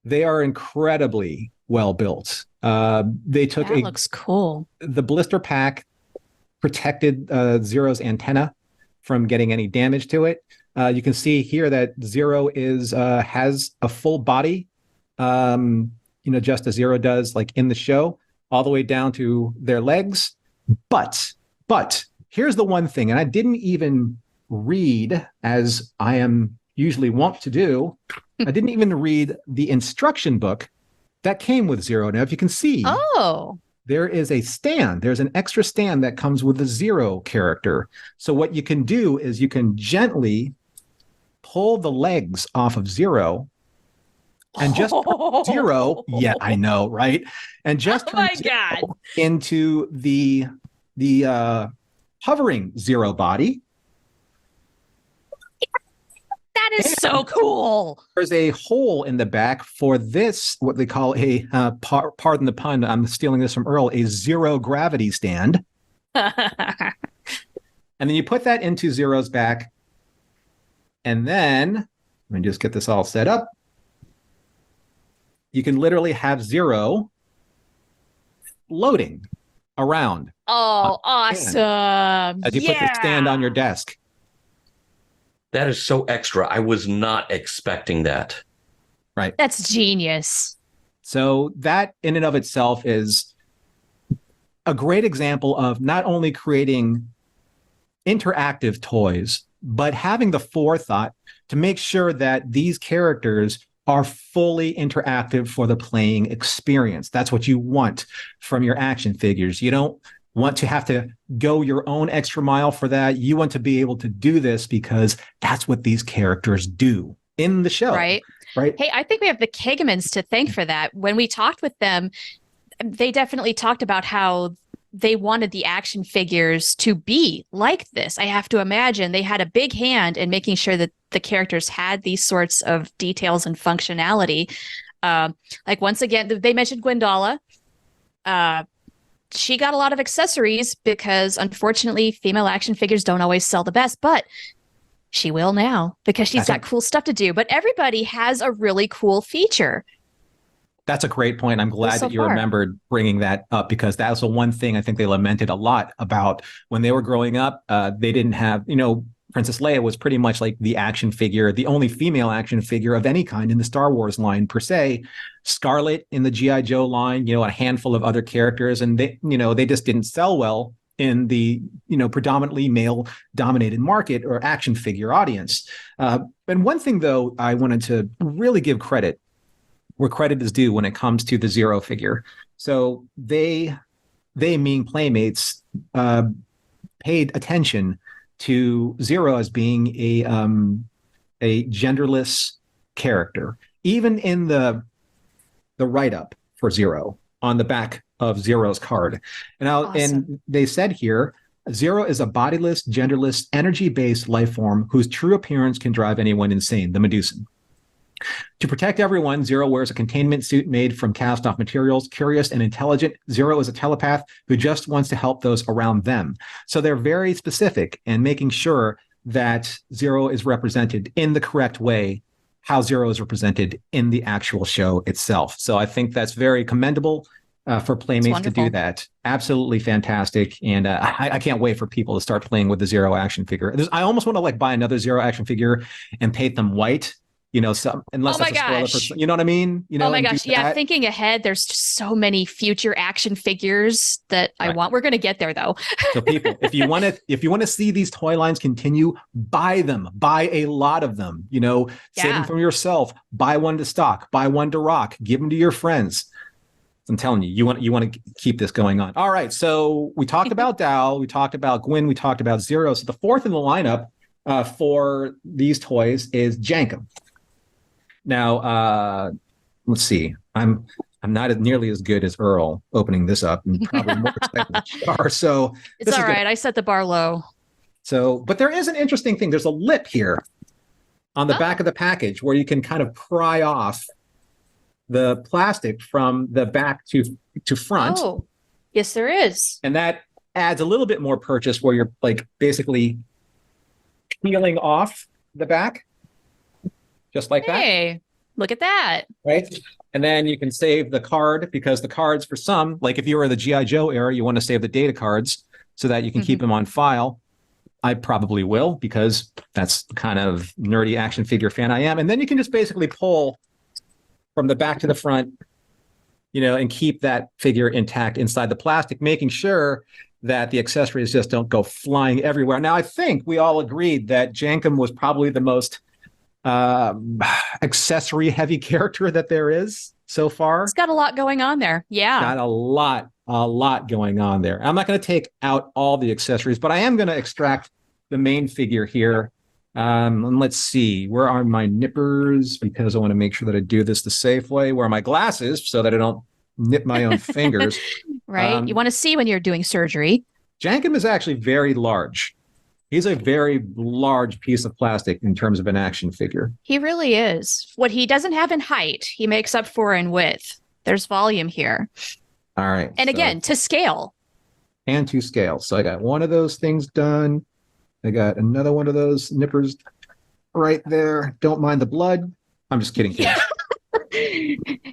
they are incredibly well built. They took that looks cool. The blister pack protected Zero's antenna from getting any damage to it. You can see here that Zero has a full body, just as Zero does, like in the show, all the way down to their legs. But here's the one thing, and I didn't even read, as I am usually wont to do. I didn't even read the instruction book that came with Zero. Now, if you can see, there is a stand. There's an extra stand that comes with the Zero character. So what you can do is you can gently pull the legs off of Zero and just put Zero. Yeah, I know, right? And just turn Zero into the hovering Zero body. That is so cool. There's a hole in the back for this, what they call pardon the pun, I'm stealing this from Earl, a zero gravity stand. And then you put that into Zero's back. And then, let me just get this all set up. You can literally have Zero floating around. Oh, awesome. As you put the stand on your desk. That is so extra. I was not expecting that. Right. That's genius. So that in and of itself is a great example of not only creating interactive toys, but having the forethought to make sure that these characters are fully interactive for the playing experience. That's what you want from your action figures. You don't want to have to go your own extra mile for that. You want to be able to do this because that's what these characters do in the show. Right. Hey, I think we have the Kegamans to thank for that. When we talked with them, they definitely talked about how they wanted the action figures to be like this. I have to imagine they had a big hand in making sure that the characters had these sorts of details and functionality. Like once again, they mentioned Gwendala. She got a lot of accessories because unfortunately female action figures don't always sell the best, but she will now because she's got cool stuff to do. But everybody has a really cool feature. That's a great point. I'm glad that you remembered bringing that up because that was the one thing I think they lamented a lot about when they were growing up. They didn't have, Princess Leia was pretty much like the action figure, the only female action figure of any kind in the Star Wars line per se. Scarlet in the G.I. Joe line, a handful of other characters, and they just didn't sell well in the predominantly male dominated market or action figure audience. And one thing though, I wanted to really give credit where credit is due when it comes to the Zero figure. So they mean Playmates paid attention to Zero as being a genderless character, even in the write-up for Zero on the back of Zero's card. And they said here, Zero is a bodiless, genderless, energy-based life form whose true appearance can drive anyone insane, the Medusan. To protect everyone, Zero wears a containment suit made from cast-off materials. Curious and intelligent, Zero is a telepath who just wants to help those around them. So they're very specific and making sure that Zero is represented in the correct way, how Zero is represented in the actual show itself. So I think that's very commendable for Playmates to do that. Absolutely fantastic. And I can't wait for people to start playing with the Zero action figure. I almost want to buy another Zero action figure and paint them white. Unless that's a spoiler for, you know what I mean? Oh my gosh. Yeah. Thinking ahead, there's just so many future action figures that I want. We're going to get there though. So people, if you want to see these toy lines continue, buy them, buy a lot of them, save them for yourself, buy one to stock, buy one to rock, give them to your friends. I'm telling you, you want to keep this going on. All right. So we talked about Dal, we talked about Gwyn, we talked about Zero. So the fourth in the lineup for these toys is Jankum. Now, let's see. I'm not nearly as good as Earl opening this up, and probably more excited than Char. So it's all right. I set the bar low. So, but there is an interesting thing. There's a lip here on the back of the package where you can kind of pry off the plastic from the back to front. Oh, yes, there is. And that adds a little bit more purchase where you're basically peeling off the back. Just like that. Hey, look at that. Right. And then you can save the card, because the cards for some, like if you were in the G.I. Joe era, you want to save the data cards so that you can keep them on file. I probably will, because that's the kind of nerdy action figure fan I am. And then you can just basically pull from the back to the front, and keep that figure intact inside the plastic, making sure that the accessories just don't go flying everywhere. Now, I think we all agreed that Jankum was probably the most accessory heavy character that there is so far. It's got a lot going on there. Yeah. Got a lot going on there. I'm not going to take out all the accessories, but I am going to extract the main figure here. And let's see, where are my nippers? Because I want to make sure that I do this the safe way. Where are my glasses so that I don't nip my own fingers? Right. You want to see when you're doing surgery. Jankum is actually very large. He's a very large piece of plastic in terms of an action figure. He really is. What he doesn't have in height, he makes up for in width. There's volume here. All right. And again, to scale. And to scale. So I got one of those things done. I got another one of those nippers right there. Don't mind the blood. I'm just kidding, kids.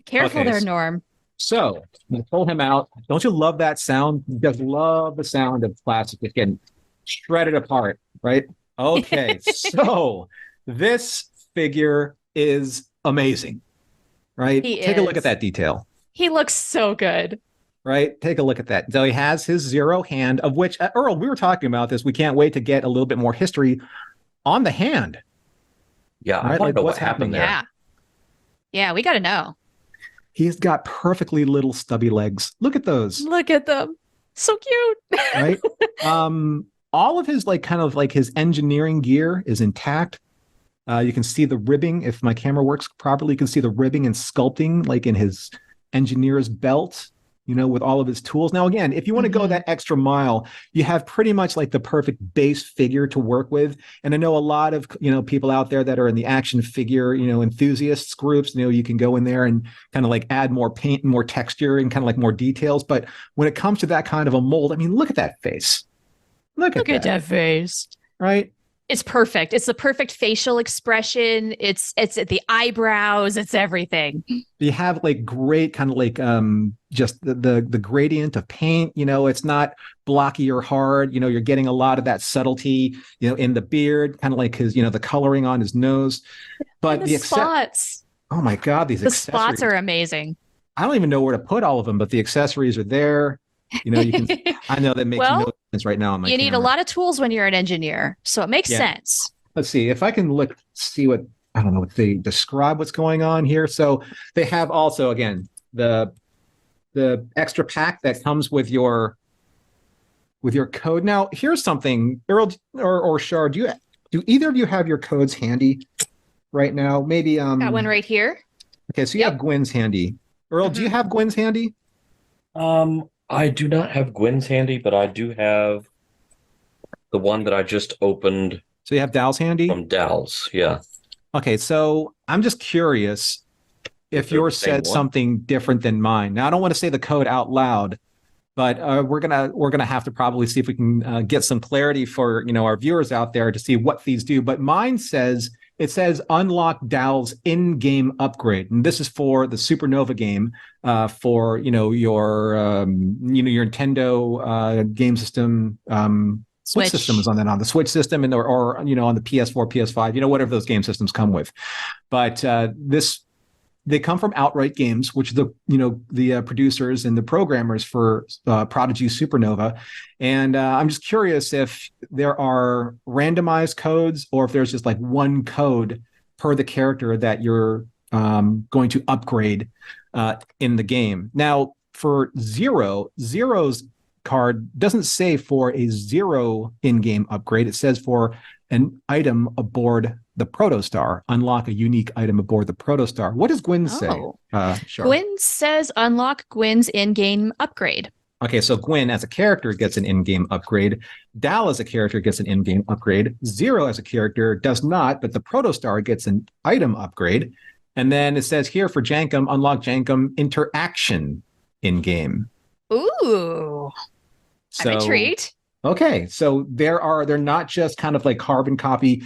Careful there, Norm. So I'm going to pull him out. Don't you love that sound? You just love the sound of plastic just getting shredded apart, right? Okay, so this figure is amazing, right? Take a look at that detail. He looks so good. Right? Take a look at that. So he has his Zero hand, of which, Earl, we were talking about this. We can't wait to get a little bit more history on the hand. Yeah, I want to know what happened there. Yeah, we got to know. He's got perfectly little stubby legs. Look at those. Look at them. So cute. Right? All of his his engineering gear is intact. You can see the ribbing. If my camera works properly, you can see the ribbing and sculpting in his engineer's belt, with all of his tools. Now, again, if you want to go that extra mile, you have pretty much the perfect base figure to work with. And I know a lot of, people out there that are in the action figure, enthusiasts groups, you can go in there and kind of add more paint and more texture and kind of more details. But when it comes to that kind of a mold, I mean, look at that face. Look at that face. Right? It's perfect. It's the perfect facial expression. It's the eyebrows. It's everything. You have like great kind of like just the gradient of paint. It's not blocky or hard. You're getting a lot of that subtlety, in the beard, kind of like his, the coloring on his nose. But the spots. Oh my God, the spots are amazing. I don't even know where to put all of them, but the accessories are there. You can. I know that makes no sense right now on my camera. You need a lot of tools when you're an engineer, so it makes sense. Let's see if I can see what, I don't know, what they describe what's going on here. So they have also, again, the extra pack that comes with your code. Now, here's something, Earl or Shar, do either of you have your codes handy right now? Maybe got one right here. Okay, so you have Gwen's handy. Earl, do you have Gwen's handy? I do not have Gwen's handy, but I do have the one that I just opened. So you have Dal's handy? From Dal's, yeah. Okay, so I'm just curious if yours said something different than mine. Now, I don't want to say the code out loud, but we're gonna have to probably see if we can get some clarity for our viewers out there to see what these do. But mine says unlock Dal's in-game upgrade, and this is for the Supernova game, for your Nintendo game system. Switch system is on that, on the Switch system, and or on the PS4, PS5, whatever those game systems come with. But they come from Outright Games, which the producers and the programmers for Prodigy Supernova. And I'm just curious if there are randomized codes or if there's just like one code per the character that you're going to upgrade in the game. Now, for Zero's card doesn't say for a Zero in-game upgrade. It says for an item aboard the Protostar. Unlock a unique item aboard the Protostar. What does Gwen say? Gwen says unlock Gwen's in-game upgrade. Okay, so Gwen as a character gets an in-game upgrade. Dal as a character gets an in-game upgrade. Zero as a character does not, but the Protostar gets an item upgrade. And then it says here for Jankum, unlock Jankum interaction in-game. Ooh. I'm intrigued. Okay, so they're not just kind of like carbon copy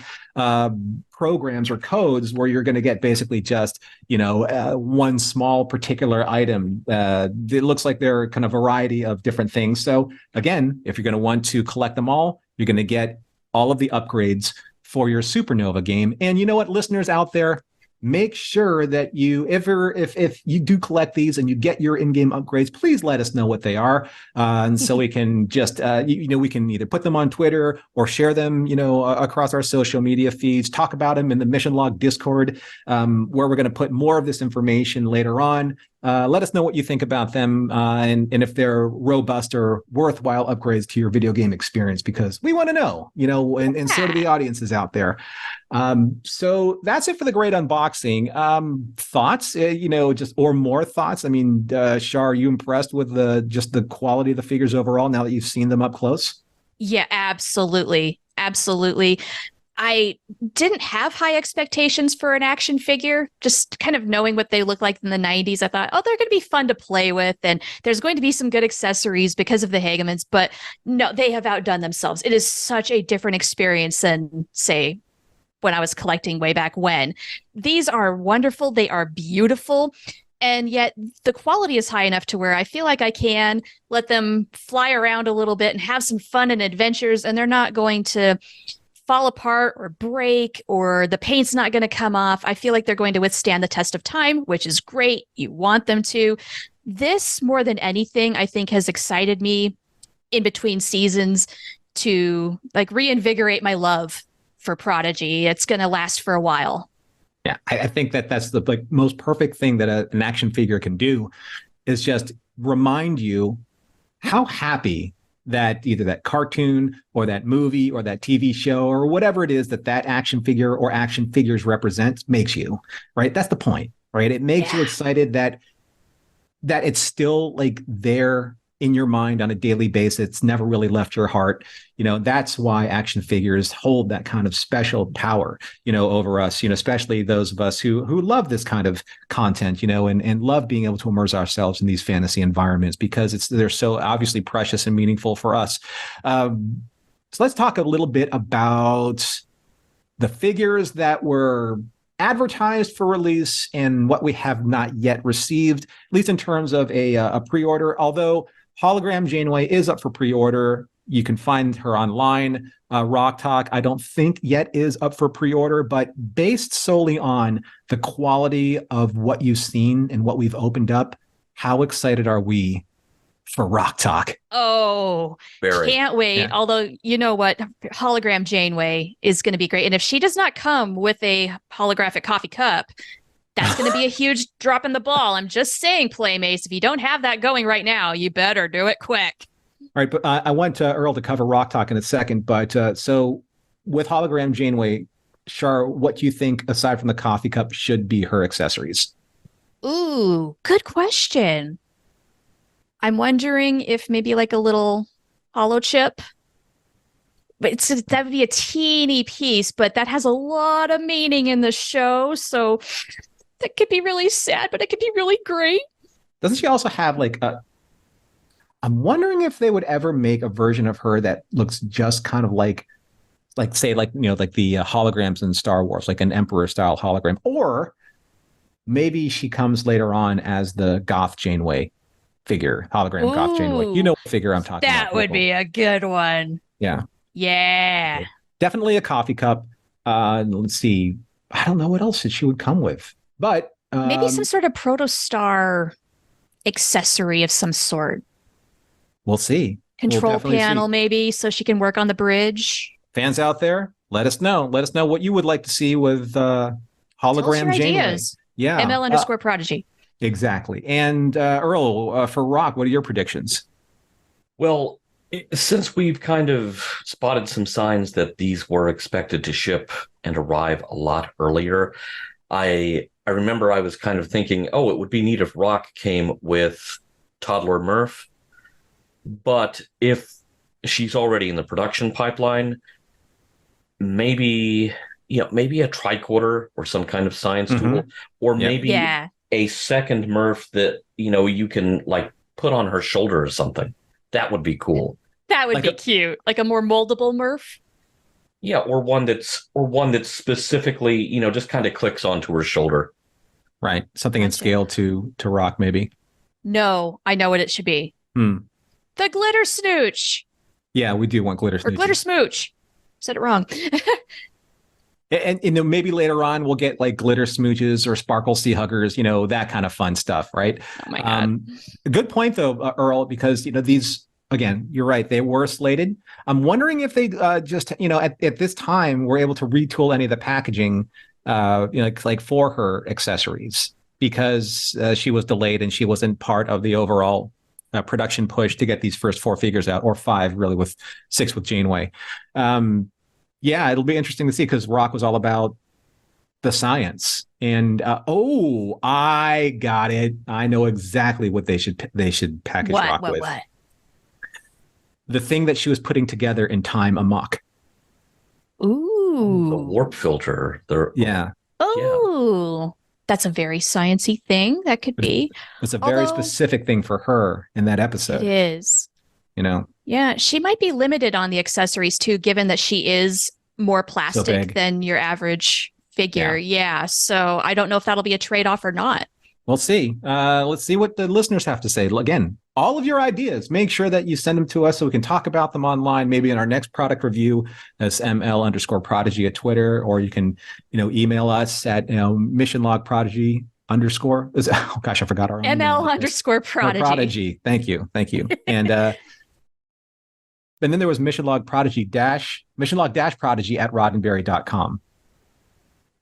programs or codes where you're going to get basically just one small particular item. It looks like there are kind of variety of different things. So again, if you're going to want to collect them all, you're going to get all of the upgrades for your Supernova game. And you know what, listeners out there, make sure that if you do collect these and you get your in-game upgrades, please let us know what they are, and so we can just we can either put them on Twitter or share them across our social media feeds, talk about them in the Mission Log Discord, where we're going to put more of this information later on. Let us know what you think about them, and if they're robust or worthwhile upgrades to your video game experience, because we want to know, and so do the audiences out there. So that's it for the great unboxing. Thoughts, just or more thoughts. I mean, Shar, are you impressed with the quality of the figures overall now that you've seen them up close? Yeah, absolutely. I didn't have high expectations for an action figure, just kind of knowing what they look like in the 90s. I thought, they're going to be fun to play with, and there's going to be some good accessories because of the Hagemans, but no, they have outdone themselves. It is such a different experience than, say, when I was collecting way back when. These are wonderful. They are beautiful. And yet the quality is high enough to where I feel like I can let them fly around a little bit and have some fun and adventures, and they're not going to fall apart or break, or the paint's not going to come off. I feel like they're going to withstand the test of time, which is great. You want them to. This, more than anything, I think has excited me in between seasons to like reinvigorate my love for Prodigy. It's going to last for a while. Yeah, I think that's the most perfect thing that an action figure can do, is just remind you how happy that either that cartoon or that movie or that TV show or whatever it is that action figure or action figures represents makes you, right? That's the point, right? It makes you excited that it's still like there in your mind on a daily basis. It's never really left your heart. That's why action figures hold that kind of special power, over us, especially those of us who love this kind of content, and love being able to immerse ourselves in these fantasy environments, because they're so obviously precious and meaningful for us. So let's talk a little bit about the figures that were advertised for release and what we have not yet received, at least in terms of a pre-order. Although Hologram Janeway is up for pre-order, you can find her online. Rock Talk, I don't think yet is up for pre-order, but based solely on the quality of what you've seen and what we've opened up, how excited are we for Rock Talk? Oh, Very. can't wait. Yeah. Although, you know what? Hologram Janeway is going to be great. And if she does not come with a holographic coffee cup, that's going to be a huge drop in the ball. I'm just saying, Playmates, if you don't have that going right now, you better do it quick. All right, but I want Earl to cover Rock Talk in a second. But so with Hologram Janeway, Shar, what do you think, aside from the coffee cup, should be her accessories? Ooh, good question. I'm wondering if maybe like a little hollow chip. But that would be a teeny piece, but that has a lot of meaning in the show. So that could be really sad, but it could be really great. Doesn't she also have I'm wondering if they would ever make a version of her that looks just kind of like say, like the holograms in Star Wars, like an Emperor style hologram, or maybe she comes later on as the Goth Janeway figure, hologram Goth Janeway. You know what figure I'm talking about. That would be a good one. Yeah. Yeah. Definitely a coffee cup. Let's see. I don't know what else she would come with, but maybe some sort of protostar accessory of some sort. We'll see. Control We'll panel, see. maybe, so she can work on the bridge. Fans out there, let us know. Let us know what you would like to see with hologram Janeway. Ideas. Yeah. ML_Prodigy. Exactly. And Earl, for Rock, what are your predictions? Well, since we've kind of spotted some signs that these were expected to ship and arrive a lot earlier, I remember I was kind of thinking, oh, it would be neat if Rock came with Toddler Murph. But if she's already in the production pipeline, maybe a tricorder or some kind of science tool, or maybe a second Murph that, you can like put on her shoulder or something. That would be cool. That would be cute. Like a more moldable Murph. Yeah, or one that's specifically, just kind of clicks onto her shoulder. Right. Something in scale to Rock, maybe. No, I know what it should be. The glitter snooch. Yeah, we do want glitter snooch. Or glitter smooch. Said it wrong. and maybe later on we'll get like glitter smooches or sparkle sea huggers, that kind of fun stuff, right? Oh my God. Good point though, Earl, because these, again, you're right, they were slated. I'm wondering if they just at this time were able to retool any of the packaging like for her accessories, because she was delayed and she wasn't part of the overall production push to get these first 4 figures out, or 5 really, with 6 with Janeway. Yeah, it'll be interesting to see, because Rock was all about the science. And I got it. I know exactly what they should package Rock with. What? The thing that she was putting together in Time Amok. Ooh. The warp filter. Yeah. Oh. That's a very sciencey thing. That could be. It's a very specific thing for her in that episode. It is. Yeah, she might be limited on the accessories too, given that she is more plastic than your average figure. Yeah. So I don't know if that'll be a trade-off or not. We'll see. Let's see what the listeners have to say. Again, all of your ideas, make sure that you send them to us so we can talk about them online, maybe in our next product review. That's ML_Prodigy at Twitter, or you can, email us at missionlogprodigy_. Oh gosh, I forgot our own ML_Prodigy. Prodigy. Thank you. And then there was missionlog-prodigy at roddenberry.com.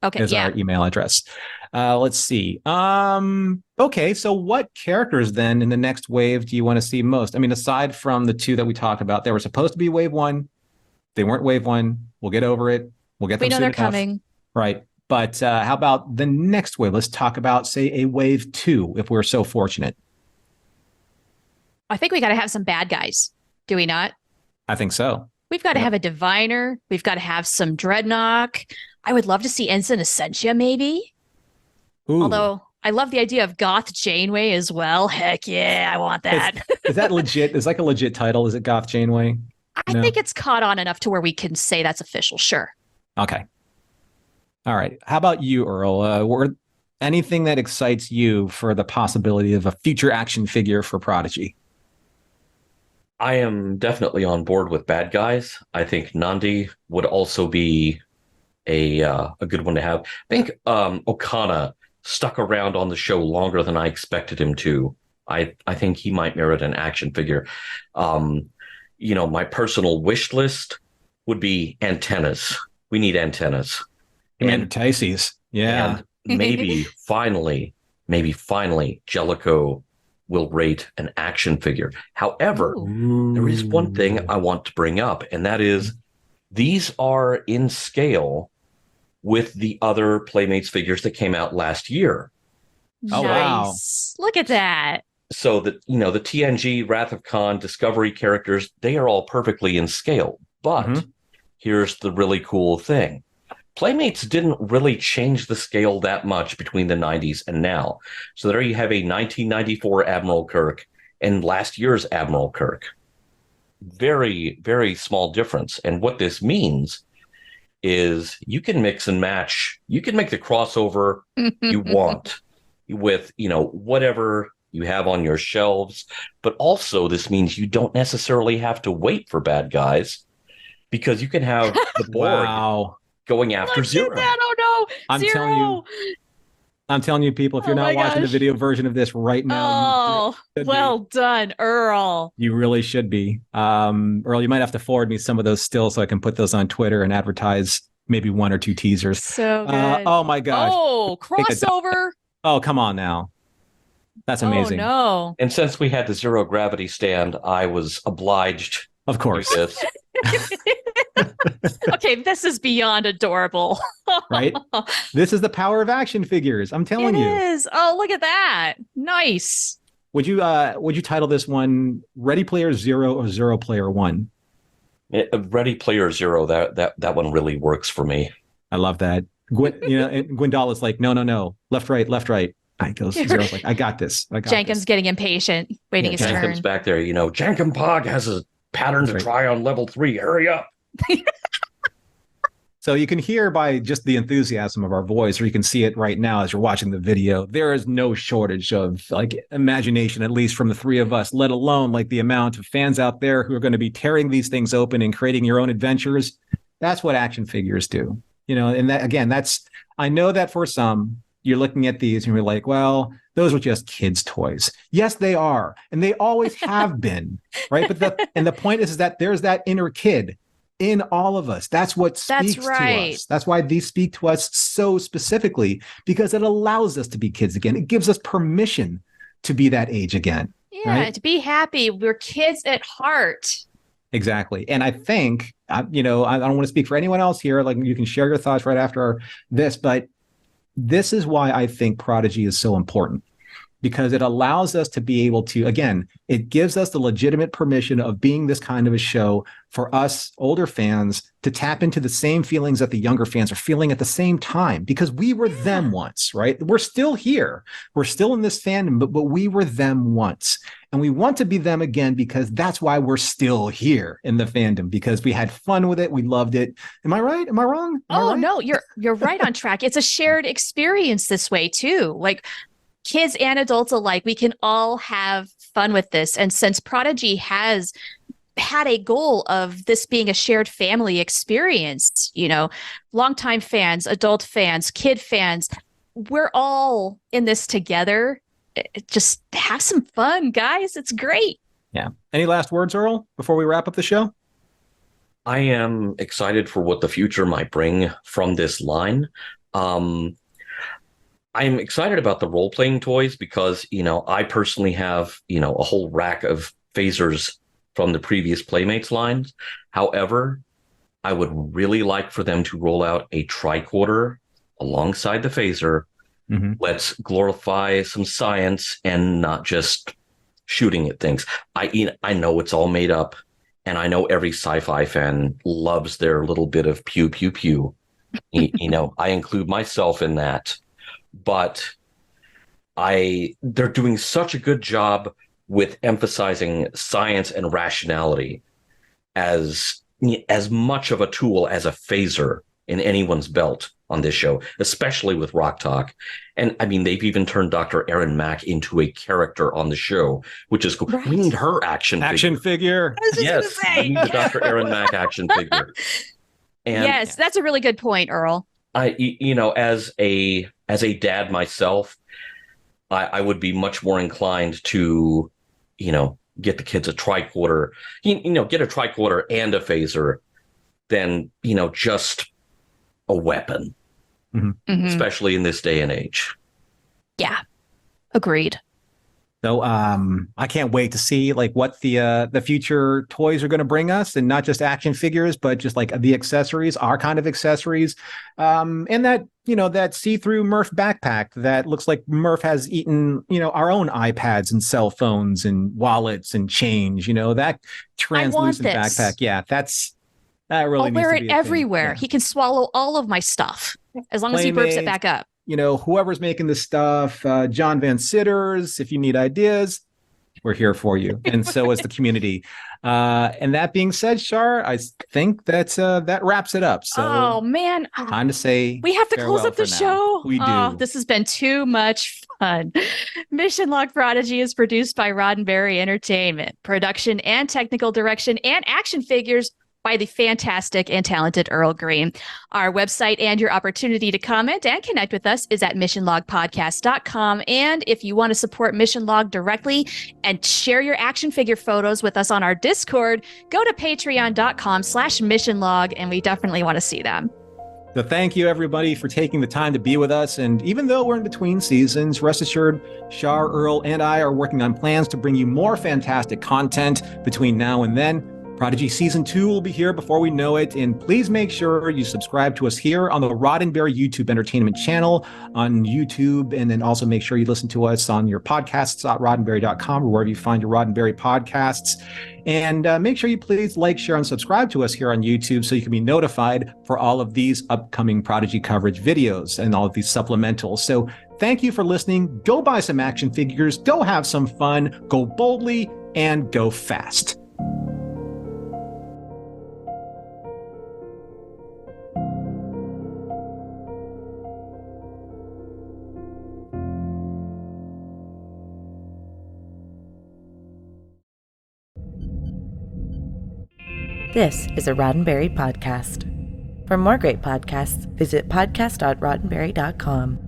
Okay, is our email address. Let's see. Okay, so what characters then in the next wave do you want to see most? I mean, aside from the 2 that we talked about, they were supposed to be wave 1. They weren't wave 1. We'll get over it. We'll get them soon enough. We know they're coming. Right. But how about the next wave? Let's talk about, say, a wave 2, if we're so fortunate. I think we got to have some bad guys. Do we not? I think so. We've got to have a diviner. We've got to have some dreadnought. I would love to see Ensign Essentia, maybe. Ooh. Although I love the idea of Goth Janeway as well. Heck yeah, I want that. Is that legit? Is like a legit title? Is it Goth Janeway? I think it's caught on enough to where we can say that's official. Sure. Okay. All right. How about you, Earl? Anything that excites you for the possibility of a future action figure for Prodigy? I am definitely on board with bad guys. I think Nandi would also be a good one to have. I think Okana stuck around on the show longer than I expected him to. I think he might merit an action figure. My personal wish list would be antennas. We need antennas. Commander Tyces. Yeah. And maybe finally, Jellicoe will rate an action figure. However, there is one thing I want to bring up, and that is these are in scale with the other Playmates figures that came out last year. Oh, wow. Look at that. So that, the TNG, Wrath of Khan, Discovery characters, they are all perfectly in scale. But here's the really cool thing. Playmates didn't really change the scale that much between the 90s and now. So there you have a 1994 Admiral Kirk and last year's Admiral Kirk. Very, very small difference. And what this means is you can mix and match. You can make the crossover you want with, whatever you have on your shelves. But also this means you don't necessarily have to wait for bad guys because you can have the Borg going after Zero. Oh no, I'm Zero. telling you, people, if you're not watching the video version of this right now, well done, Earl. You really should be. Earl, you might have to forward me some of those stills so I can put those on Twitter and advertise maybe one or two teasers. So good. Oh my gosh. Oh, crossover. Oh, come on now. That's amazing. Oh no. And since we had the zero gravity stand, I was obliged. Of course. To do this. Okay, this is beyond adorable. Right? This is the power of action figures. I'm telling you. It is. Oh, look at that. Nice. Would you title this one Ready Player Zero or Zero Player One? Ready Player Zero. That one really works for me. I love that. Gwendolyn's like, no, left, right. I goes, Zero's like, I got this. Jenkin's getting impatient, waiting his turn. Jenkin's back there. Jenkin Pog has a pattern to try on level 3. Hurry up. So you can hear by just the enthusiasm of our voice, or you can see it right now as you're watching the video. There is no shortage of imagination, at least from the three of us, let alone the amount of fans out there who are going to be tearing these things open and creating your own adventures. That's what action figures do. And that, again, I know that for some, you're looking at these and you're like, well, those are just kids' toys. Yes, they are. And they always have been, right? But the point is that there's that inner kid in all of us. That's what speaks to us. That's why these speak to us so specifically, because it allows us to be kids again. It gives us permission to be that age again. Yeah, right? To be happy. We're kids at heart. Exactly. And I think, I don't want to speak for anyone else here. You can share your thoughts right after this, but this is why I think Prodigy is so important, because it allows us to be able to, again, it gives us the legitimate permission of being this kind of a show for us older fans to tap into the same feelings that the younger fans are feeling at the same time, because we were them once, right? We're still here. We're still in this fandom, but we were them once. And we want to be them again, because that's why we're still here in the fandom, because we had fun with it. We loved it. Am I right? Am I wrong? No, you're right on track. It's a shared experience this way too. Kids and adults alike, we can all have fun with this. And since Prodigy has had a goal of this being a shared family experience, longtime fans, adult fans, kid fans, we're all in this together. Just have some fun, guys. It's great. Yeah. Any last words, Earl, before we wrap up the show? I am excited for what the future might bring from this line. I'm excited about the role-playing toys because, I personally have, a whole rack of phasers from the previous Playmates lines. However, I would really like for them to roll out a tricorder alongside the phaser. Mm-hmm. Let's glorify some science and not just shooting at things. I know it's all made up, and I know every sci-fi fan loves their little bit of pew, pew, pew. I include myself in that. But they're doing such a good job with emphasizing science and rationality as much of a tool as a phaser in anyone's belt on this show, especially with Rock Talk. And I mean, they've even turned Dr. Erin Mack into a character on the show, which is cool. Right. We need her action figure. I was just Yes, gonna say. we need the Dr. Erin Mack action figure. And Yes, that's a really good point, Earl. I, as a dad myself, I would be much more inclined to, get the kids a tricorder, get a tricorder and a phaser than, just a weapon, especially in this day and age. Yeah, agreed. So I can't wait to see like what the future toys are going to bring us, and not just action figures, but just like the accessories, our kind of accessories, and that that see-through Murph backpack that looks like Murph has eaten our own iPads and cell phones and wallets and change. That translucent backpack. Yeah, that really. I'll needs wear to be it a thing. everywhere. Yeah. He can swallow all of my stuff as long as he burps it back up. Whoever's making this stuff, John Van Sitters, if you need ideas, we're here for you. And so is the community. And that being said, Shar, I think that wraps it up. So, oh, man. Time to say we have to close up the for now. show. We do. Oh, this has been too much fun. Mission Log Prodigy is produced by Roddenberry Entertainment. Production and technical direction and action figures by the fantastic and talented Earl Green. Our website and your opportunity to comment and connect with us is at missionlogpodcast.com. And if you want to support Mission Log directly and share your action figure photos with us on our Discord, go to patreon.com/missionlog, and we definitely want to see them. So thank you, everybody, for taking the time to be with us. And even though we're in between seasons, rest assured, Shar, Earl, and I are working on plans to bring you more fantastic content between now and then. Prodigy Season 2 will be here before we know it, and please make sure you subscribe to us here on the Roddenberry YouTube Entertainment channel on YouTube, and then also make sure you listen to us on your podcasts.roddenberry.com or wherever you find your Roddenberry podcasts. And make sure you please like, share, and subscribe to us here on YouTube so you can be notified for all of these upcoming Prodigy coverage videos and all of these supplementals. So thank you for listening. Go buy some action figures, go have some fun, go boldly, and go fast. This is a Roddenberry podcast. For more great podcasts, visit podcast.roddenberry.com.